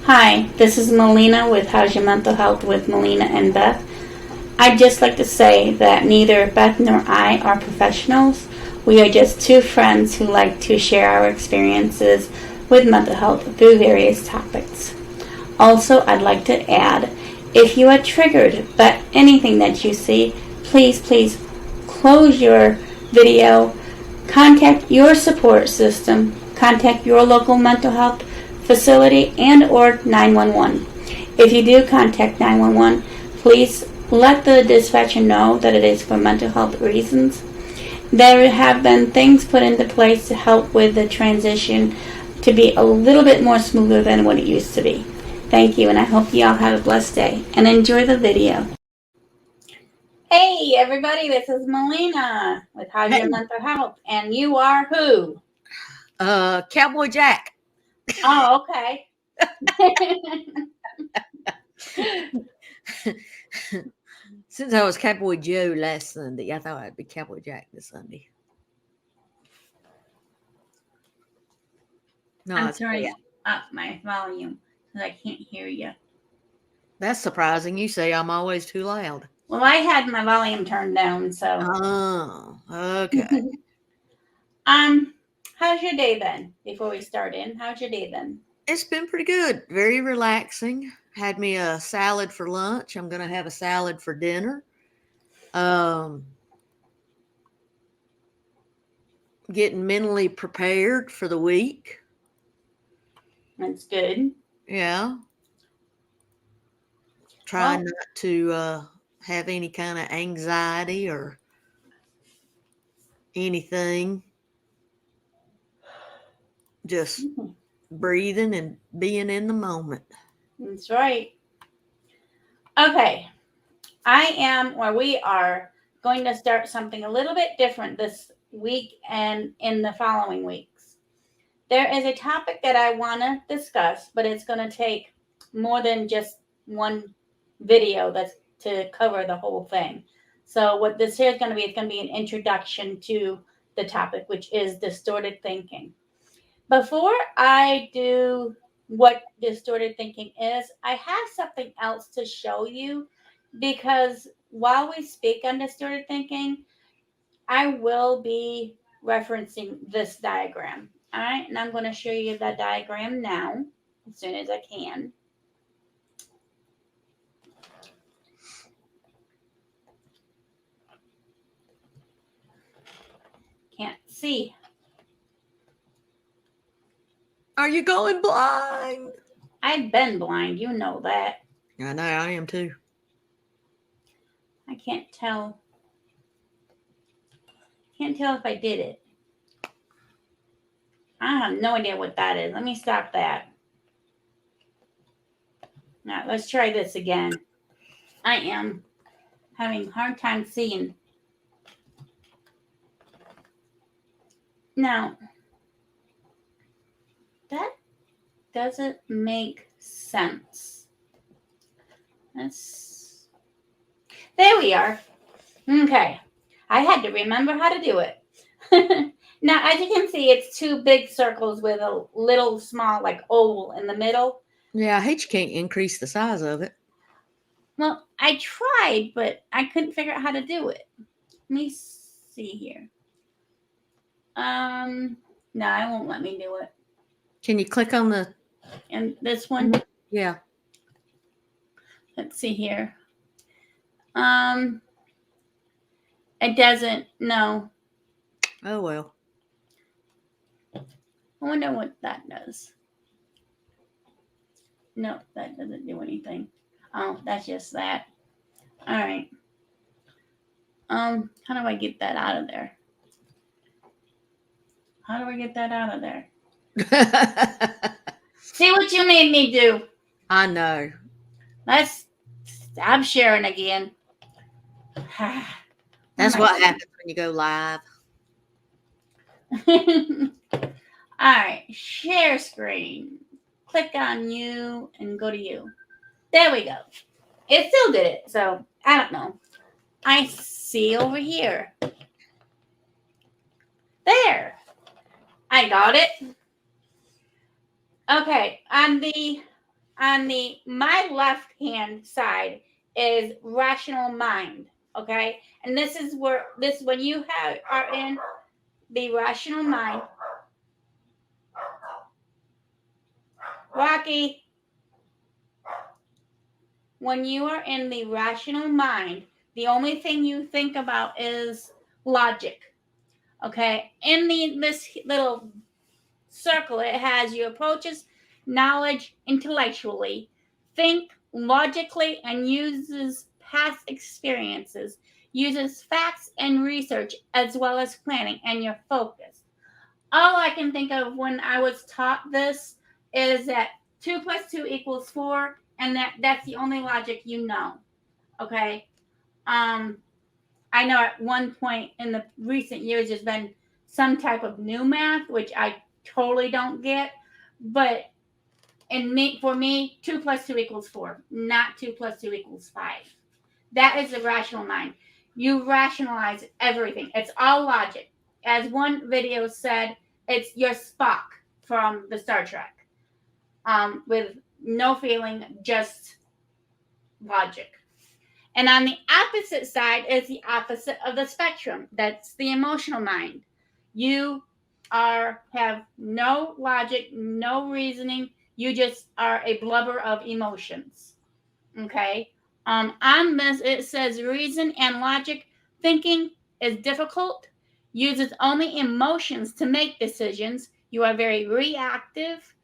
Hi, this is Melina with How's Your Mental Health with Melina and Beth. I'd just like to say that neither Beth nor I are professionals. We are just two friends who like to share our experiences with mental health through various topics. Also, I'd like to add, if you are triggered by anything that you see, please close your video, contact your support system, contact your local mental health facility and or 911. If you do contact 911, please let the dispatcher know that it is for mental health reasons. There have been things put into place to help with the transition to be a little bit more smoother than what it used to be. Thank you, and I hope you all have a blessed day and enjoy the video. Hey everybody, this is Melina with How's Your Hey, Mental Health, and you are who? Cowboy Jack. Oh, okay. Since I was Cowboy Joe last Sunday, I thought I'd be Cowboy Jack this Sunday. No, I'm it's bad. turning up my volume because I can't hear you. That's surprising. You say I'm always too loud. Well, I had my volume turned down, so. Oh, okay. How's your day been? Before we start in, how's your day been? It's been pretty good. Very relaxing. Had me a salad for lunch. I'm gonna have a salad for dinner. Um, Getting mentally prepared for the week. That's good. Yeah, trying Well, not to have any kind of anxiety or anything. Just breathing and being in the moment. that's right. Okay, we are going to start something a little bit different this week and in the following weeks. There is a topic that I want to discuss, but it's going to take more than just one video that's to cover the whole thing. So what this here is going to be, it's going to be an introduction to the topic, which is distorted thinking. Before I do what distorted thinking is, I have something else to show you because while we speak on distorted thinking, I will be referencing this diagram. All right, and I'm going to show you that diagram now as soon as I can. Can't see. Are you going blind? I've been blind, you know that. I know I am too. I can't tell. Can't tell if I did it. I have no idea what that is. Let me stop that. Now let's try this again. I am having a hard time seeing. Now, that doesn't make sense. There we are. Okay. I had to remember how to do it. Now, as you can see, it's two big circles with a little small, like, oval in the middle. Yeah, I hate you can't increase the size of it. Well, I tried, but I couldn't figure out how to do it. Let me see here. No, it won't let me do it. Can you click on the? And this one, Yeah. let's see here. It doesn't. No. Oh well. I wonder what that does. No, that doesn't do anything. Oh, that's just that. All right. How do I get that out of there? How do I get that out of there? See what you made me do. I know. Let's stop sharing again. That's what happens when you go live. All right, share screen. Click on you and go to you. There we go. It still did it, so I don't know. I see over here. There. I got it. Okay, on the On my left hand side is rational mind. Okay, and this is when you are in the rational mind. Rocky, when you are in the rational mind, the only thing you think about is logic. Okay, in this little circle, it has your approaches knowledge intellectually, think logically, and uses past experiences, uses facts and research as well as planning, and your focus. All I can think of when I was taught this is that 2 plus 2 equals 4, and that's the only logic you know. Okay. Um, I know at one point in the recent years there's been some type of new math, which I totally don't get. But for me, 2 plus 2 equals 4, not 2 plus 2 equals 5. That is the rational mind. You rationalize everything. It's all logic. As one video said, it's your Spock from the Star Trek, with no feeling, just logic. And on the opposite side is the opposite of the spectrum. That's the emotional mind. You have no logic, no reasoning. You just are a blubber of emotions. Okay. On this, it says reason and logic thinking is difficult, uses only emotions to make decisions. You are very reactive,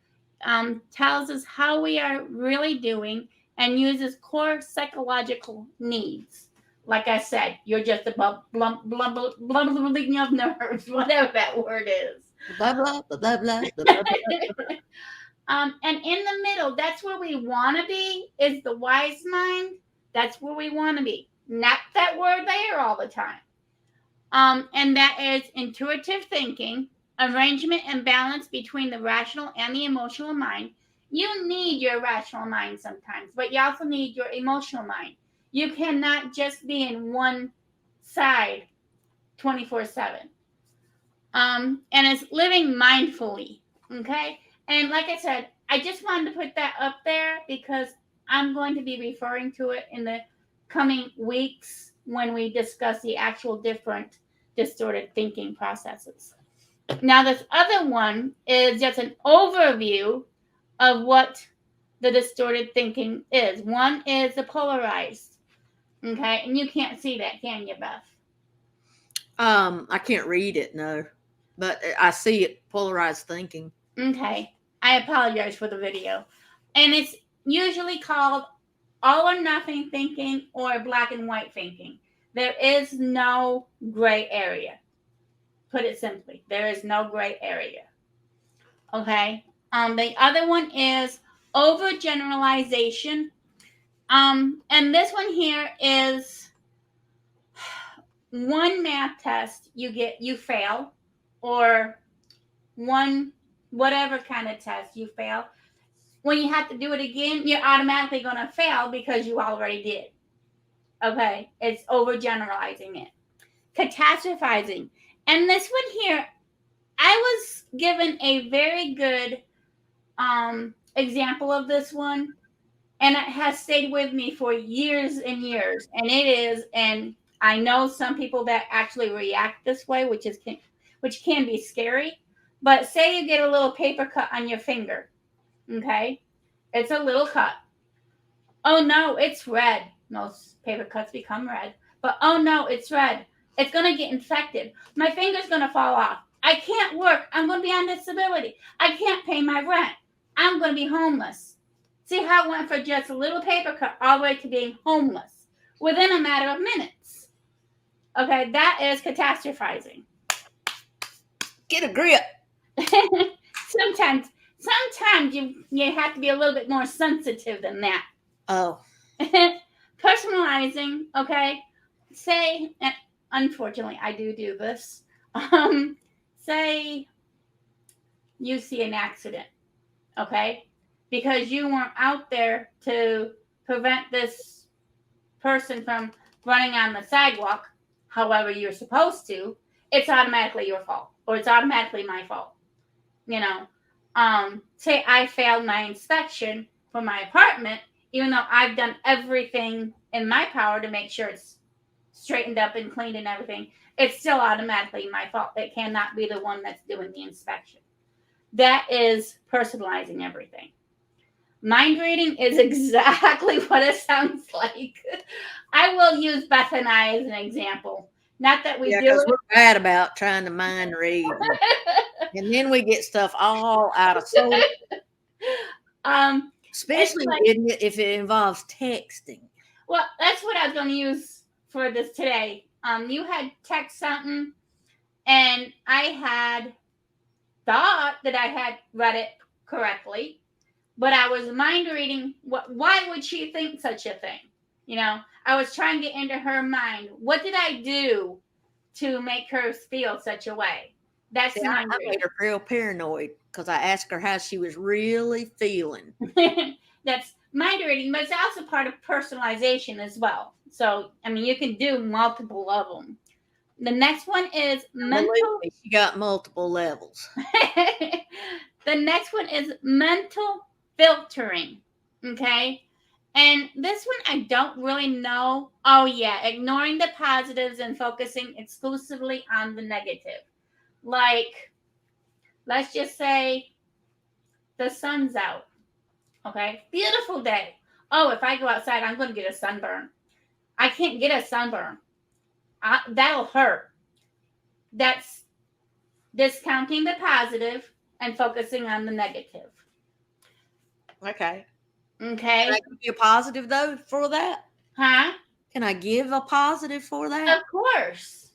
tells us how we are really doing, and uses core psychological needs. Like I said, you're just a blubbling of nerves, whatever that word is. Blah blah blah blah blah blah blah. Blah. And in the middle, that's where we want to be, is the wise mind. That's where we want to be. Not that we're there all the time. And that is intuitive thinking, arrangement and balance between the rational and the emotional mind. You need your rational mind sometimes, but you also need your emotional mind. You cannot just be in one side 24/7. And it's living mindfully. Okay. And like I said, I just wanted to put that up there because I'm going to be referring to it in the coming weeks when we discuss the actual different distorted thinking processes. Now, this other one is just an overview of what the distorted thinking is. One is the polarized. Okay. And you can't see that, can you, Beth? I can't read it, no, but I see it. Polarized thinking. Okay. I apologize for the video. And it's usually called all or nothing thinking or black and white thinking. There is no gray area. Put it simply, there is no gray area. Okay. The other one is overgeneralization. And this one here is one math test you fail, or one whatever kind of test you fail. When you have to do it again, you're automatically going to fail because you already did. Okay, it's overgeneralizing it. Catastrophizing. And this one here, I was given a very good example of this one, and it has stayed with me for years and years. And and I know some people that actually react this way, which can be scary. But say you get a little paper cut on your finger. Okay, it's a little cut. Oh no, it's red. Most paper cuts become red. But oh no, it's red. It's going to get infected. My finger's going to fall off. I can't work. I'm going to be on disability. I can't pay my rent. I'm going to be homeless. See how it went from just a little paper cut all the way to being homeless within a matter of minutes. Okay, that is catastrophizing. Get a grip. Sometimes you have to be a little bit more sensitive than that. Oh. Personalizing, okay? Say, and unfortunately, I do this. Say you see an accident, okay? Because you weren't out there to prevent this person from running on the sidewalk, however you're supposed to, it's automatically your fault, or it's automatically my fault. You know, say I failed my inspection for my apartment, even though I've done everything in my power to make sure it's straightened up and cleaned and everything, it's still automatically my fault. It cannot be the one that's doing the inspection. That is personalizing everything. Mind reading is exactly what it sounds like. I will use Beth and I as an example. Not that we Yeah, do because it. we're bad about trying to mind read. And then we get stuff all out of sort, It's especially like, if it involves texting. well, that's what I was going to use for this today. You had text something, and I had thought that I had read it correctly, but I was mind reading. Why would she think such a thing? I was trying to get into her mind. What did I do to make her feel such a way? That's See, mind I made her real paranoid because I asked her how she was really feeling. reading. That's mind reading, but it's also part of personalization as well. So, I mean, you can do multiple of them. The next one is And believe mental. me, she got multiple levels. The next one is mental filtering. Okay. And this one I don't really know. Oh, yeah. Ignoring the positives and focusing exclusively on the negative. Like, let's just say the sun's out. Okay. Beautiful day. Oh, if I go outside, I'm going to get a sunburn. I can't get a sunburn. That'll hurt. That's discounting the positive and focusing on the negative. Okay. Can Okay. I give you a positive, though, for that? Huh? Can I give a positive for Of that? course.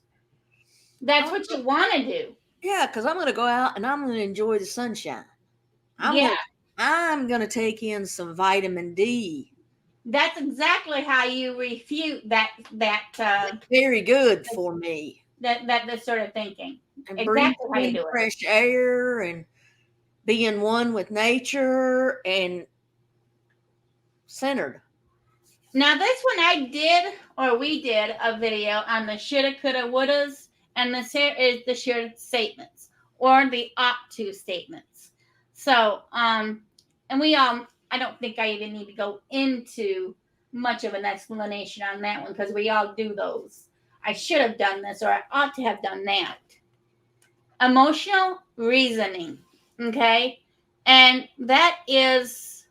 That's Oh, what you want to do. yeah, because I'm going to go out and I'm going to enjoy the sunshine. I'm Yeah. going to I'm going to take in some vitamin D. That's exactly how you refute Very good for me. that sort of thinking. And breathing Exactly how you in do it. fresh air and being one with nature and centered. Now this one we did a video on the shoulda, coulda, wouldas, and this here is the should statements or the ought to statements. So, and I don't think I even need to go into much of an explanation on that one because we all do those. I should have done this or I ought to have done that. Emotional reasoning, okay? And that is,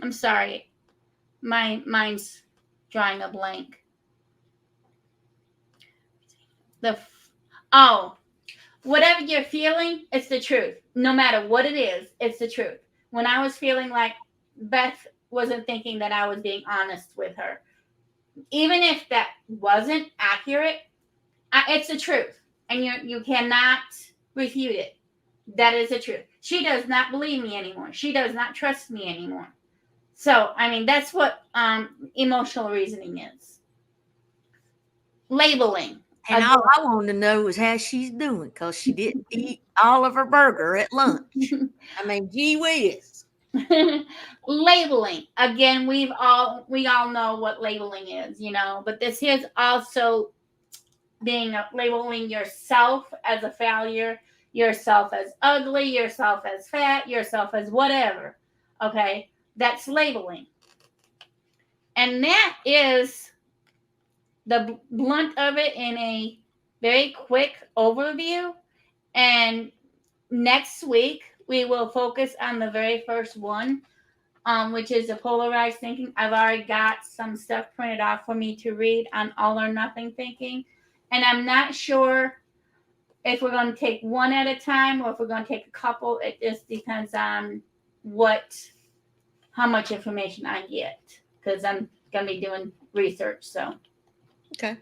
I'm sorry, my mind's drawing a blank. Oh, whatever you're feeling, it's the truth. No matter what it is, it's the truth. When I was feeling like Beth wasn't thinking that I was being honest with her, even if that wasn't accurate, it's the truth, and you cannot refute it. That is the truth. She does not believe me anymore. She does not trust me anymore. So, I mean, that's what emotional reasoning is. Labeling. And all I wanted to know was how she's doing because she didn't eat all of her burger at lunch. I mean, gee whiz. Labeling. Again, we all know what labeling is, but this is also labeling yourself as a failure, yourself as ugly, yourself as fat, yourself as whatever. Okay? That's labeling. And that is the blunt of it in a very quick overview. And next week, we will focus on the very first one, which is the polarized thinking. I've already got some stuff printed off for me to read on all or nothing thinking. And I'm not sure if we're going to take one at a time or if we're going to take a couple. It just depends on how much information I get because I'm going to be doing research. So. Okay.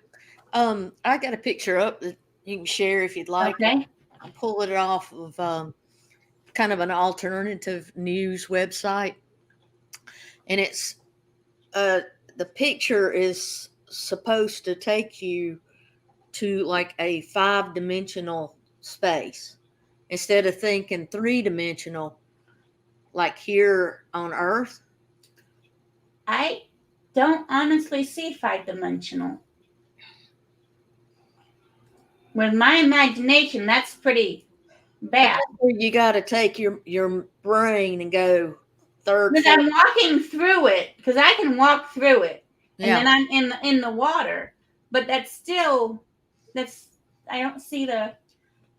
I got a picture up that you can share if you'd like. Okay. I'll pull it off of kind of an alternative news website. And it's the picture is supposed to take you to like a 5-dimensional space instead of thinking 3-dimensional like here on Earth. I don't honestly see 5-dimensional. With my imagination, that's pretty bad. You got to take your brain and go third, Because fourth. I'm walking through it, because I can walk through it, and Yeah. then I'm in the water. But that's I don't see the.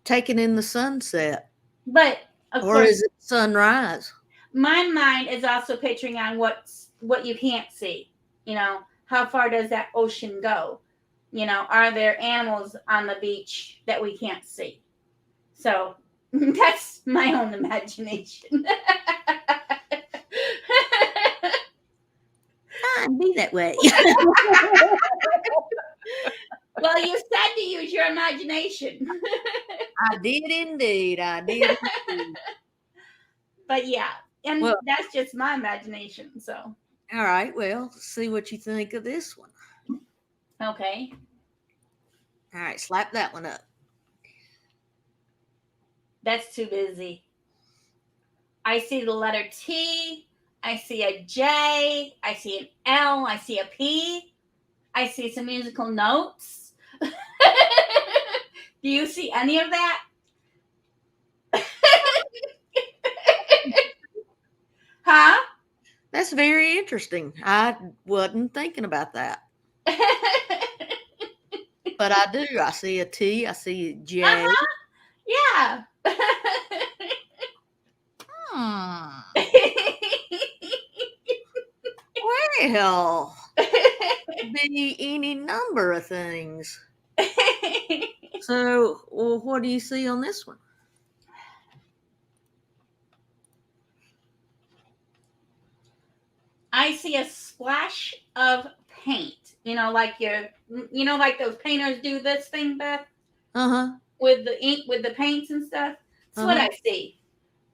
Taking in the sunset. But of Or course, is it sunrise? my mind is also picturing on what you can't see. You know, how far does that ocean go? You know, are there animals on the beach that we can't see? So that's my own imagination. I'd be that way. Well, you said to use your imagination. I did indeed. I did. Indeed. But yeah, and Well, that's just my imagination. So, all right. Well, see what you think of this one. okay. All right, slap that one up. That's too busy. I see the letter T. I see a J. I see an L. I see a P. I see some musical notes. Do you see any of that? Huh? That's very interesting. I wasn't thinking about that, but I do. I see a T. I see a J. Uh-huh. Yeah. Hmm. Well, be any number of things. So, well, what do you see on this one? I see a splash of paint. Like like those painters do this thing, Beth, Uh huh. with the ink, with the paints and stuff. That's what Uh-huh. I see.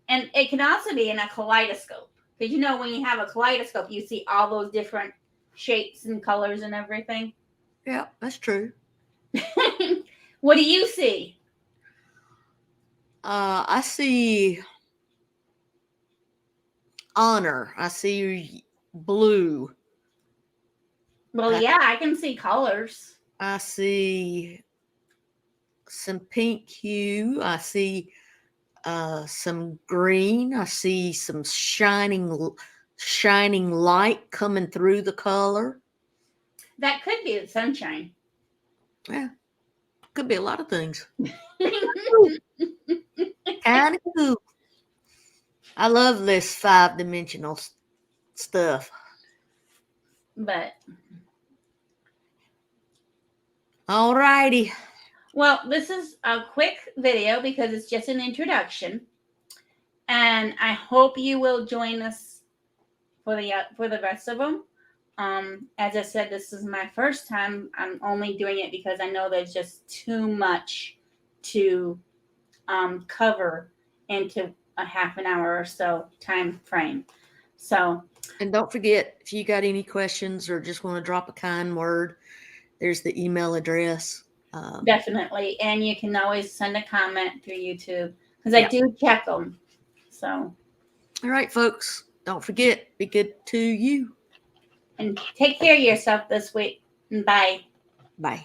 And it can also be in a kaleidoscope. Because when you have a kaleidoscope, you see all those different shapes and colors and everything. Yeah, that's true. What do you see? I see honor. I see blue. Well, I, yeah, I can see colors. I see some pink hue. I see some green. I see some shining light coming through the color. That could be the sunshine. Yeah, could be a lot of things. Kind of cool. I love this 5-dimensional stuff. But, All righty. well, this is a quick video because it's just an introduction. And I hope you will join us for the rest of them. As I said, this is my first time. I'm only doing it because I know there's just too much to cover into a half an hour or so time frame. So, And don't forget, if you got any questions or just want to drop a kind word, there's the email address. Definitely. And you can always send a comment through YouTube because Yeah. I do check them. So, All right, folks, don't forget, be good to you. and take care of yourself this week. Bye. Bye.